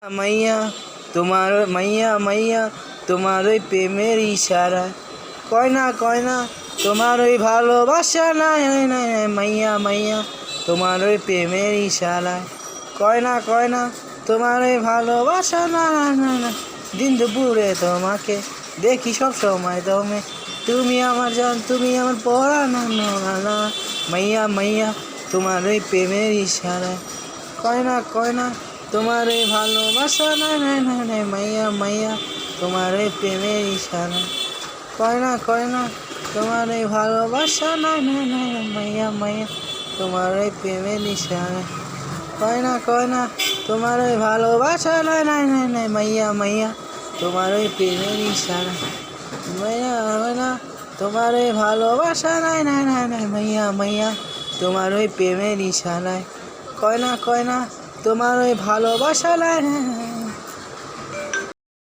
मैया मैया তোমার ওই প্রেমের ইশারা কয় না তোমার ওই ভালোবাসা নাই নাই মাইয়া মাইয়া তোমার ওই প্রেমের ইশারায় কয় না তোমার ওই ভালোবাসা না না দিন দুপুরে তোমাকে দেখি সব সময় তুমি আমার জান তুমি আমার পরানো না মাইয়া মাইয়া তোমার ওই প্রেমের ইশারায় কয় না তোমার এই ভালোবাসা নাই নাই নাই নাই মাইয়া মাইয়া তোমার এই প্রেমের ইশারা কয় না তোমার এই ভালোবাসা নাই নাই নাই মাইয়া মাইয়া তোমার এই প্রেমের ইশারা কয় না তোমার ওই ভালোবাসা নাই নাই নাই নাই মাইয়া মাইয়া তোমার ওই প্রেমের ইশারা মাইয়া মাইয়া তোমার এই ভালোবাসা নাই নাই নাই নাই মাইয়া মাইয়া তোমার ওই প্রেমের ইশারায় কয় না তোমার ওই ভালোবাসা নাই